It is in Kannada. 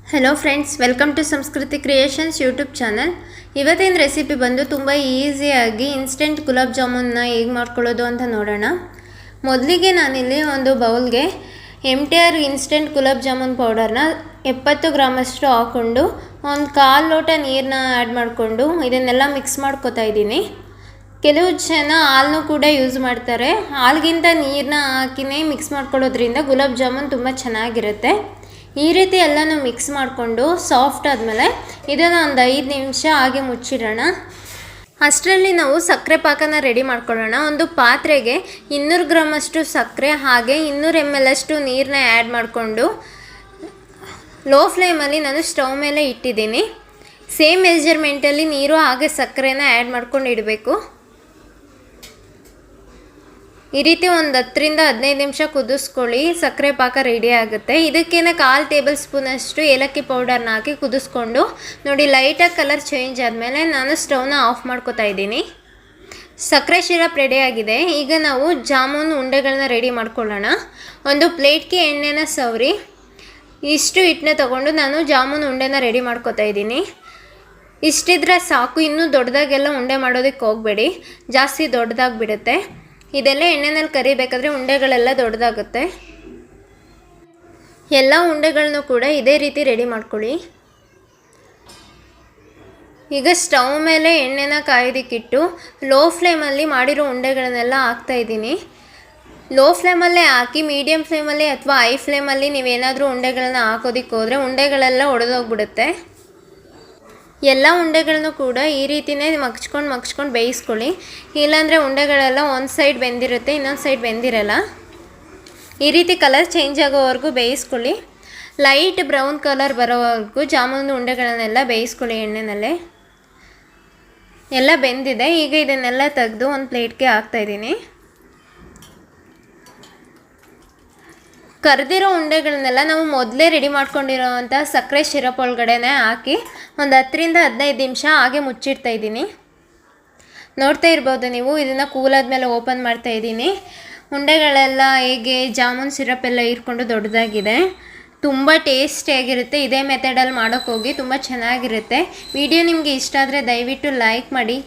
ಹಲೋ ಫ್ರೆಂಡ್ಸ್, ವೆಲ್ಕಮ್ ಟು ಸಂಸ್ಕೃತಿ ಕ್ರಿಯೇಷನ್ಸ್ ಯೂಟ್ಯೂಬ್ ಚಾನಲ್. ಇವತ್ತಿನ ರೆಸಿಪಿ ಬಂದು ತುಂಬ ಈಸಿಯಾಗಿ ಇನ್ಸ್ಟೆಂಟ್ ಗುಲಾಬ್ ಜಾಮೂನ್ನ ಹೇಗೆ ಮಾಡ್ಕೊಳ್ಳೋದು ಅಂತ ನೋಡೋಣ. ಮೊದಲಿಗೆ ನಾನಿಲ್ಲಿ ಒಂದು ಬೌಲ್ಗೆ MTR ಇನ್ಸ್ಟೆಂಟ್ ಗುಲಾಬ್ ಜಾಮೂನ್ ಪೌಡರ್ನ 70 ಗ್ರಾಮಷ್ಟು ಹಾಕ್ಕೊಂಡು ಒಂದು 1/4 ಲೋಟ ನೀರನ್ನ ಆ್ಯಡ್ ಮಾಡಿಕೊಂಡು ಇದನ್ನೆಲ್ಲ ಮಿಕ್ಸ್ ಮಾಡ್ಕೊತಾ ಇದ್ದೀನಿ. ಕೆಲವು ಜನ ಹಾಲನ್ನು ಕೂಡ ಯೂಸ್ ಮಾಡ್ತಾರೆ. ಹಾಲಿಗಿಂತ ನೀರನ್ನ ಹಾಕಿನೇ ಮಿಕ್ಸ್ ಮಾಡ್ಕೊಳ್ಳೋದ್ರಿಂದ ಗುಲಾಬ್ ಜಾಮೂನ್ ತುಂಬ ಚೆನ್ನಾಗಿರುತ್ತೆ. ಈ ರೀತಿ ಎಲ್ಲನೂ ಮಿಕ್ಸ್ ಮಾಡಿಕೊಂಡು ಸಾಫ್ಟ್ ಆದಮೇಲೆ ಇದನ್ನು ಒಂದು 5 ನಿಮಿಷ ಹಾಗೆ ಮುಚ್ಚಿಡೋಣ. ಅಷ್ಟರಲ್ಲಿ ನಾವು ಸಕ್ಕರೆ ಪಾಕನ ರೆಡಿ ಮಾಡ್ಕೊಳ್ಳೋಣ. ಒಂದು ಪಾತ್ರೆಗೆ 200 ಗ್ರಾಮಷ್ಟು ಸಕ್ಕರೆ ಹಾಗೆ 200 ml ಅಷ್ಟು ನೀರನ್ನ ಆ್ಯಡ್ ಮಾಡಿಕೊಂಡು ಲೋ ಫ್ಲೇಮಲ್ಲಿ ನಾನು ಸ್ಟವ್ ಮೇಲೆ ಇಟ್ಟಿದ್ದೀನಿ. ಸೇಮ್ ಮೆಜರ್ಮೆಂಟಲ್ಲಿ ನೀರು ಹಾಗೆ ಸಕ್ಕರೆನ ಆ್ಯಡ್ ಮಾಡ್ಕೊಂಡು ಇಡಬೇಕು. ಈ ರೀತಿ ಒಂದು 10 ರಿಂದ 15 ನಿಮಿಷ ಕುದಿಸ್ಕೊಳ್ಳಿ. ಸಕ್ಕರೆ ಪಾಕ ರೆಡಿ ಆಗುತ್ತೆ. ಇದಕ್ಕೇನೆ 1/4 ಟೇಬಲ್ ಸ್ಪೂನಷ್ಟು ಏಲಕ್ಕಿ ಪೌಡರ್ನ ಹಾಕಿ ಕುದಿಸ್ಕೊಂಡು ನೋಡಿ, ಲೈಟಾಗಿ ಕಲರ್ ಚೇಂಜ್ ಆದಮೇಲೆ ನಾನು ಸ್ಟವ್ನ ಆಫ್ ಮಾಡ್ಕೊತಾ ಇದ್ದೀನಿ. ಸಕ್ಕರೆ ಸಿರಪ್ ರೆಡಿ ಆಗಿದೆ. ಈಗ ನಾವು ಜಾಮೂನ್ ಉಂಡೆಗಳನ್ನ ರೆಡಿ ಮಾಡ್ಕೊಳ್ಳೋಣ. ಒಂದು ಪ್ಲೇಟ್ಗೆ ಎಣ್ಣೆನ ಸವರಿ ಇಷ್ಟು ಹಿಟ್ಟನ್ನ ತೊಗೊಂಡು ನಾನು ಜಾಮೂನ್ ಉಂಡೆನ ರೆಡಿ ಮಾಡ್ಕೊತಾ ಇದ್ದೀನಿ. ಇಷ್ಟಿದ್ರೆ ಸಾಕು. ಇನ್ನೂ ದೊಡ್ಡದಾಗೆಲ್ಲ ಉಂಡೆ ಮಾಡೋದಕ್ಕೆ ಹೋಗಬೇಡಿ, ಜಾಸ್ತಿ ದೊಡ್ಡದಾಗಿಬಿಡುತ್ತೆ. ಇದೆಲ್ಲ ಎಣ್ಣೆನಲ್ಲಿ ಕರಿಬೇಕಾದ್ರೆ ಉಂಡೆಗಳೆಲ್ಲ ದೊಡ್ಡದಾಗುತ್ತೆ. ಎಲ್ಲ ಉಂಡೆಗಳನ್ನು ಕೂಡ ಇದೇ ರೀತಿ ರೆಡಿ ಮಾಡ್ಕೊಳ್ಳಿ. ಈಗ ಸ್ಟವ್ ಮೇಲೆ ಎಣ್ಣೆನ ಕಾಯೋದಕ್ಕಿಟ್ಟು ಲೋ ಫ್ಲೇಮಲ್ಲಿ ಮಾಡಿರೋ ಉಂಡೆಗಳನ್ನೆಲ್ಲ ಹಾಕ್ತಾಯಿದ್ದೀನಿ. ಲೋ ಫ್ಲೇಮಲ್ಲೇ ಹಾಕಿ ಮೀಡಿಯಮ್ ಫ್ಲೇಮಲ್ಲಿ ಅಥವಾ ಹೈ ಫ್ಲೇಮಲ್ಲಿ ನೀವೇನಾದರೂ ಉಂಡೆಗಳನ್ನ ಹಾಕೋದಕ್ಕೆ ಹೋದರೆ ಉಂಡೆಗಳೆಲ್ಲ ಒಡೆದೋಗ್ಬಿಡುತ್ತೆ. ಎಲ್ಲ ಉಂಡೆಗಳನ್ನು ಕೂಡ ಈ ರೀತಿಯೇ ಮಗ್ಚ್ಕೊಂಡು ಬೇಯಿಸ್ಕೊಳ್ಳಿ. ಇಲ್ಲಾಂದರೆ ಉಂಡೆಗಳೆಲ್ಲ ಒಂದು ಸೈಡ್ ಬೆಂದಿರುತ್ತೆ, ಇನ್ನೊಂದು ಸೈಡ್ ಬೆಂದಿರಲ್ಲ. ಈ ರೀತಿ ಕಲರ್ ಚೇಂಜ್ ಆಗೋವರೆಗೂ ಬೇಯಿಸ್ಕೊಳ್ಳಿ. ಲೈಟ್ ಬ್ರೌನ್ ಕಲರ್ ಬರೋವರೆಗೂ ಜಾಮೂನು ಉಂಡೆಗಳನ್ನೆಲ್ಲ ಬೇಯಿಸ್ಕೊಳ್ಳಿ ಎಣ್ಣೆನಲ್ಲೇ. ಎಲ್ಲ ಬೆಂದಿದೆ. ಈಗ ಇದನ್ನೆಲ್ಲ ತೆಗೆದು ಒಂದು ಪ್ಲೇಟ್ಗೆ ಹಾಕ್ತಾಯಿದ್ದೀನಿ. ಕರೆದಿರೋ ಉಂಡೆಗಳನ್ನೆಲ್ಲ ನಾವು ಮೊದಲೇ ರೆಡಿ ಮಾಡ್ಕೊಂಡಿರೋವಂಥ ಸಕ್ಕರೆ ಸಿರಪ್ ಒಳಗಡೆನೇ ಹಾಕಿ ಒಂದು 10 ರಿಂದ 15 ನಿಮಿಷ ಹಾಗೆ ಮುಚ್ಚಿಡ್ತಾ ಇದ್ದೀನಿ. ನೋಡ್ತಾ ಇರ್ಬೋದು ನೀವು. ಇದನ್ನು ಕೂಲಾದ್ಮೇಲೆ ಓಪನ್ ಮಾಡ್ತಾ ಇದ್ದೀನಿ. ಉಂಡೆಗಳೆಲ್ಲ ಹೇಗೆ ಜಾಮೂನ್ ಸಿರಪ್ ಎಲ್ಲ ಹೀರ್ಕೊಂಡು ದೊಡ್ಡದಾಗಿದೆ. ತುಂಬ ಟೇಸ್ಟಿಯಾಗಿರುತ್ತೆ. ಇದೇ ಮೆಥಡಲ್ಲಿ ಮಾಡೋಕ್ಕೆ ಹೋಗಿ ತುಂಬ ಚೆನ್ನಾಗಿರುತ್ತೆ. ವಿಡಿಯೋ ನಿಮಗೆ ಇಷ್ಟ ಆದರೆ ದಯವಿಟ್ಟು ಲೈಕ್ ಮಾಡಿ.